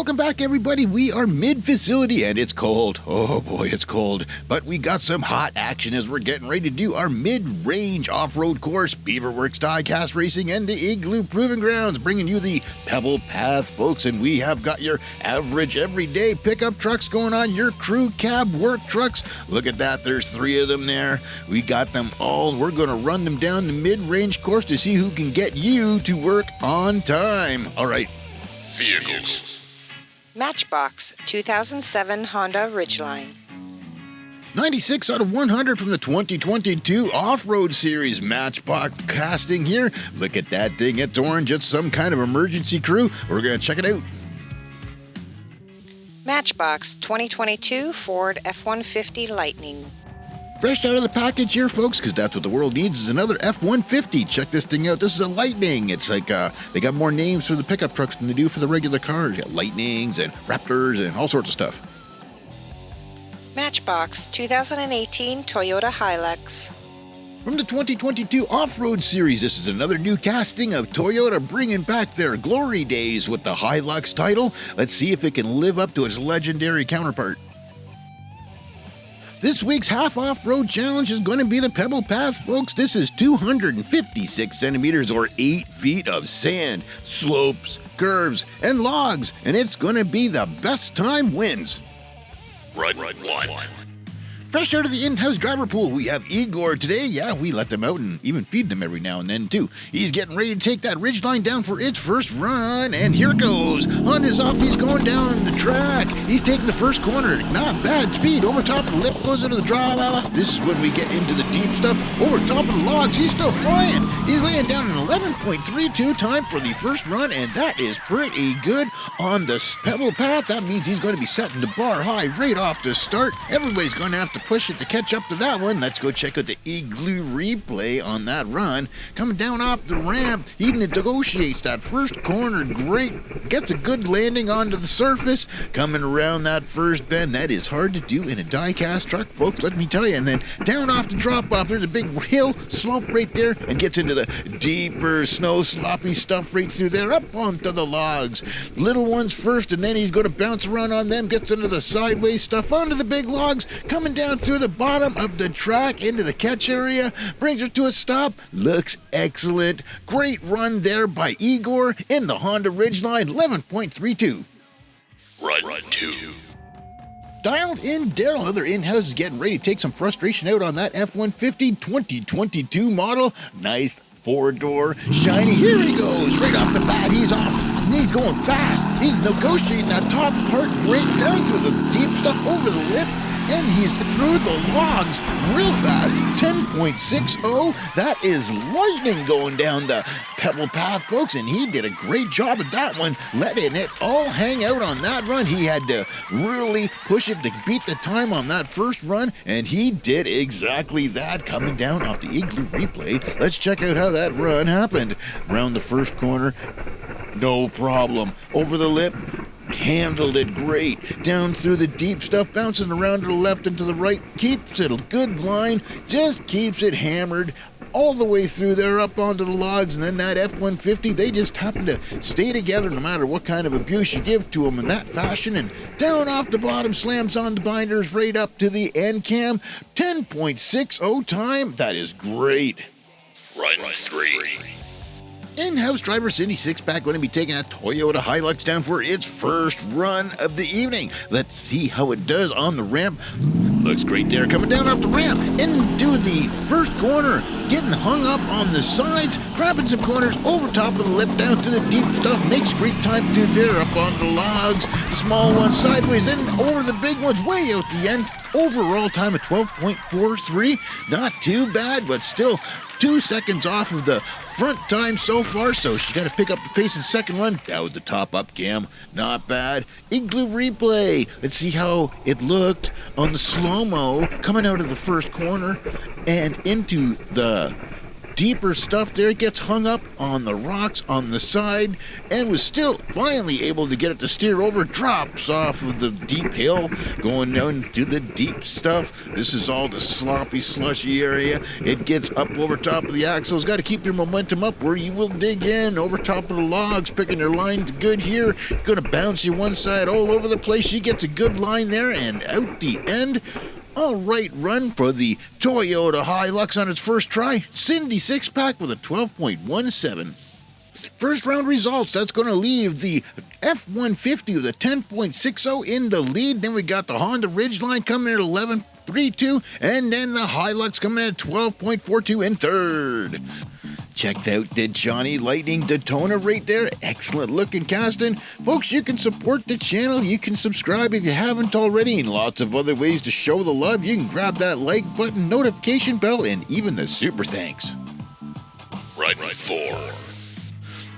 Welcome back, everybody. We are mid-facility, and it's cold. Oh, boy, it's cold. But we got some hot action as we're getting ready to do our mid-range off-road course, Beaverworx Diecast Racing, and the Igloo Proving Grounds, bringing you the Pebble Path, folks. And we have got your average, everyday pickup trucks going on, your crew cab work trucks. Look at that. There's 3 of them there. We got them all. We're going to run them down the mid-range course to see who can get you to work on time. All right. Vehicles. Matchbox 2007 Honda Ridgeline. 96 out of 100 from the 2022 Off-Road Series Matchbox casting here. Look at that thing. It's orange. It's some kind of emergency crew. We're going to check it out. Matchbox 2022 Ford F150 Lightning. Fresh out of the package here, folks, because that's what the world needs, is another F150. Check this thing out. This is a Lightning. It's like they got more names for the pickup trucks than they do for the regular cars. You got Lightnings and Raptors and all sorts of stuff. Matchbox 2018 Toyota Hilux. From the 2022 Off-Road Series, this is another new casting of Toyota bringing back their glory days with the Hilux title. Let's see if it can live up to its legendary counterpart. This week's half off-road challenge is going to be the Pebble Path, folks. This is 256 centimeters or 8 feet of sand, slopes, curves, and logs, and it's going to be the best time wins. Right. Fresh out of the in-house driver pool, we have Igor today. Yeah, we let them out and even feed them every now and then, too. He's getting ready to take that Ridgeline down for its first run, and here it goes. On his off, he's going down the track. He's taking the first corner. Not bad speed. Over top of the lip, goes into the drive. This is when we get into the deep stuff. Over top of the logs, he's still flying. He's laying down an 11.32 time for the first run, and that is pretty good on the Pebble Path. That means he's going to be setting the bar high right off the start. Everybody's going to have to push it to catch up to that one. Let's go check out the Igloo replay on that run. Coming down off the ramp, he negotiates that first corner great, gets a good landing onto the surface, coming around that first bend. That is hard to do in a diecast truck, folks, let me tell you. And then down off the drop-off, there's a big hill slope right there, and gets into the deeper snow sloppy stuff right through there, up onto the logs. Little ones first, and then he's going to bounce around on them, gets into the sideways stuff, onto the big logs, coming down through the bottom of the track into the catch area, brings it to a stop. Looks excellent. Great run there by Igor in the Honda Ridgeline, 11.32. Right 2. Dialed in Daryl, other in-house, is getting ready to take some frustration out on that F-150 2022 model. Nice 4-door, shiny. Here he goes, right off the bat. He's off. He's going fast. He's negotiating that top part right down through the deep stuff over the lip. And he's through the logs real fast. 10.60. That is lightning going down the Pebble Path, folks. And he did a great job at that one, letting it all hang out on that run. He had to really push it to beat the time on that first run. And he did exactly that, coming down off the Igloo replay. Let's check out how that run happened. Around the first corner, no problem. Over the lip, handled it great. Down through the deep stuff, bouncing around to the left and to the right, keeps it a good line, just keeps it hammered all the way through there up onto the logs. And then that F-150, they just happen to stay together no matter what kind of abuse you give to them in that fashion. And down off the bottom, slams on the binders right up to the end cam. 10.60 time. That is great. Right 3. In-house driver Cindy Sixpack going to be taking a Toyota Hilux down for its first run of the evening. Let's see how it does on the ramp. Looks great there, coming down off the ramp into the first corner, getting hung up on the sides, grabbing some corners over top of the lip, down to the deep stuff, makes great time through there, up on the logs, the small ones sideways, then over the big ones, way out the end. Overall time of 12.43, not too bad, but still 2 seconds off of the front time so far, so she's got to pick up the pace in second run. That was the top up cam. Not bad. Igloo replay. Let's see how it looked on the slow-mo coming out of the first corner and into the deeper stuff there. It gets hung up on the rocks on the side and was still finally able to get it to steer over. Drops off of the deep hill, going down to the deep stuff. This is all the sloppy, slushy area. It gets up over top of the axles. Got to keep your momentum up where you will dig in over top of the logs, picking your lines good here. Going to bounce you one side all over the place. She gets a good line there and out the end. All right run for the Toyota Hilux on its first try. Cindy six-pack with a 12.17. First round results, that's going to leave the F150 with a 10.60 in the lead. Then we got the Honda Ridgeline coming at 11.32, and then the Hilux coming at 12.42 in third. Checked out the Johnny Lightning Daytona right there. Excellent looking casting. Folks, you can support the channel. You can subscribe if you haven't already, and lots of other ways to show the love. You can grab that like button, notification bell, and even the super thanks. Run 4.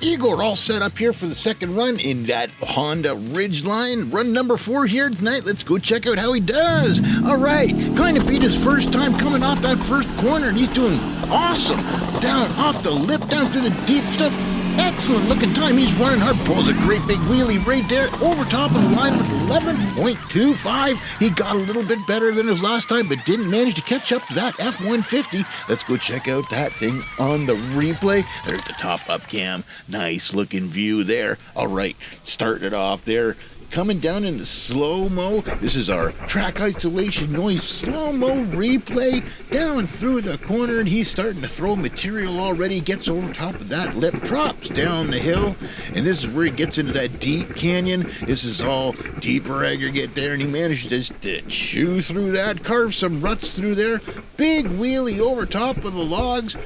Igor all set up here for the second run in that Honda Ridgeline. Run number 4 here tonight. Let's go check out how he does. All right, going to beat his first time coming off that first corner, and he's doing awesome. Down off the lip, down through the deep stuff. Excellent looking time. He's running hard. Pulls a great big wheelie right there over top of the line with 11.25. He got a little bit better than his last time, but didn't manage to catch up to that F150. Let's go check out that thing on the replay. There's the top up cam. Nice looking view there. All right, starting it off there. Coming down in the slow-mo. This is our track isolation noise slow-mo replay down through the corner, and he's starting to throw material already. Gets over top of that lip, drops down the hill, and this is where he gets into that deep canyon. This is all deeper aggregate there, and he manages to chew through that, carve some ruts through there. Big wheelie over top of the logs,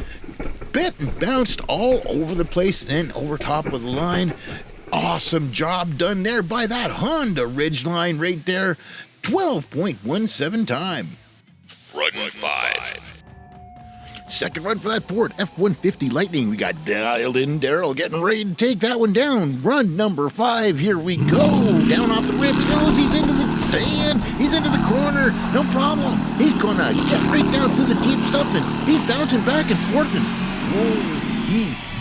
bit and bounced all over the place, then over top of the line. Awesome job done there by that Honda Ridgeline right there. 12.17 time. Run 5. Second run for that Ford F-150 Lightning. We got dialed in Daryl getting ready to take that one down. Run number 5. Here we go. Down off the ramp he goes. He's into the sand. He's into the corner. No problem. He's going to get right down through the deep stuff, and he's bouncing back and forth. And whoa,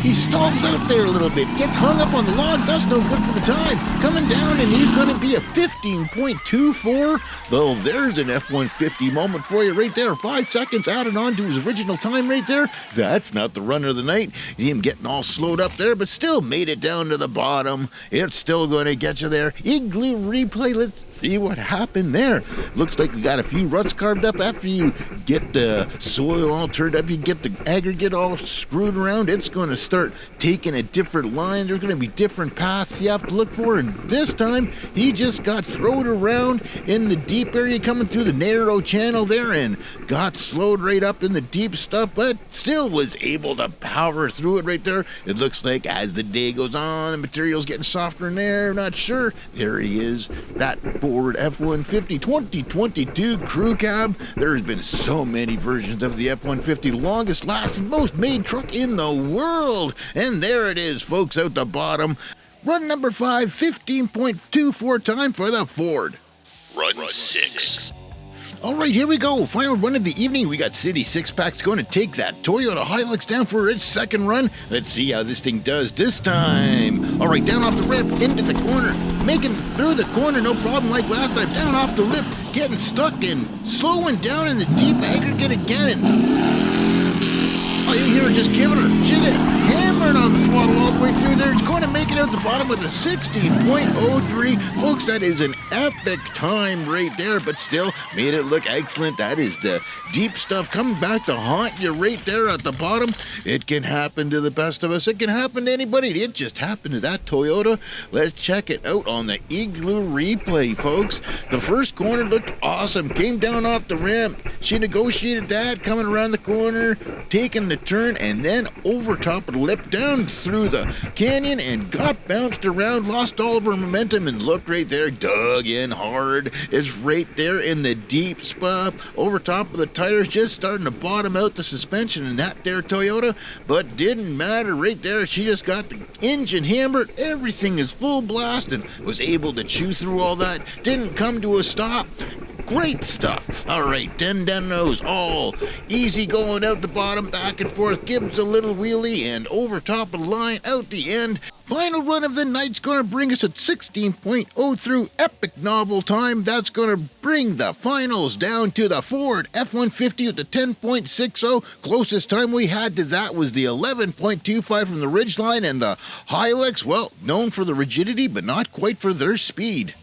he stalls out there a little bit, gets hung up on the logs. That's no good for the time. Coming down, and he's going to be a 15.24. Well, there's an F-150 moment for you right there. 5 seconds added on to his original time right there. That's not the run of the night. See him getting all slowed up there, but still made it down to the bottom. It's still going to get you there. Igloo replay. Let's see what happened there. Looks like we got a few ruts carved up after you get the soil all turned up. You get the aggregate all screwed around. It's going to start taking a different line. There's going to be different paths you have to look for, and this time he just got thrown around in the deep area coming through the narrow channel there and got slowed right up in the deep stuff, but still was able to power through it right there. It looks like as the day goes on, the material's getting softer in there. Not sure. There he is, that Ford F-150 2022 crew cab. There's been so many versions of the F-150, longest lasting, most made truck in the world. And there it is, folks, out the bottom. Run number 5, 15.24 time for the Ford. Run 6. All right, here we go. Final run of the evening. We got City Six-Packs going to take that Toyota Hilux down for its second run. Let's see how this thing does this time. All right, down off the ramp, into the corner. Making through the corner, no problem like last time. Down off the lip, getting stuck and slowing down in the deep aggregate again. Oh, you hear her just giving her. She did hammering on the throttle all the way through there. It's going to make it out the bottom with a 16.03. Folks, that is an epic time right there, but still made it look excellent. That is the deep stuff coming back to haunt you right there at the bottom. It can happen to the best of us. It can happen to anybody. It just happened to that Toyota. Let's check it out on the Igloo replay, folks. The first corner looked awesome. Came down off the ramp. She negotiated that, coming around the corner, taking the turn, and then over top of the lip, down through the canyon, and got bounced around, lost all of her momentum, and looked right there, dug in hard. Is right there in the deep spot, over top of the tires, just starting to bottom out the suspension in that there Toyota, but didn't matter right there. She just got the engine hammered. Everything is full blast and was able to chew through all that. Didn't come to a stop. Great stuff. All right, 10 down nose, all easy going out the bottom, back and forth, gives a little wheelie, and over top of the line, out the end. Final run of the night's going to bring us at 16.0 through epic novel time. That's going to bring the finals down to the Ford F150 with the 10.60. Closest time we had to that was the 11.25 from the Ridgeline, and the Hilux, well, known for the rigidity, but not quite for their speed.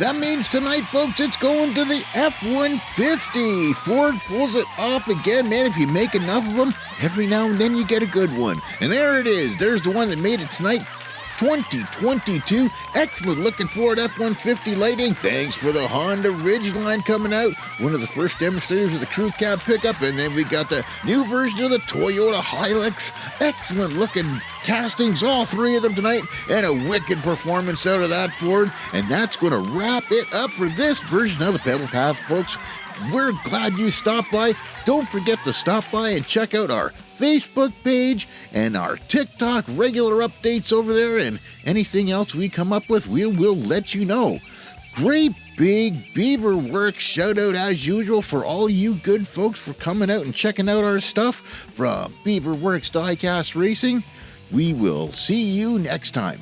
That means tonight, folks, it's going to the F150. Ford pulls it off again. Man, if you make enough of them, every now and then you get a good one. And there it is. There's the one that made it tonight. 2022. Excellent looking Ford F-150 lighting. Thanks for the Honda Ridgeline coming out. One of the first demonstrators of the crew cab pickup. And then we got the new version of the Toyota Hilux. Excellent looking castings, all three of them tonight. And a wicked performance out of that Ford. And that's going to wrap it up for this version of the Pebble Path, folks. We're glad you stopped by. Don't forget to stop by and check out our Facebook page and our TicToc regular updates over there, and anything else we come up with, we will let you know. Great big Beaverworx shout out as usual for all you good folks for coming out and checking out our stuff from Beaverworx Diecast Racing. We will see you next time.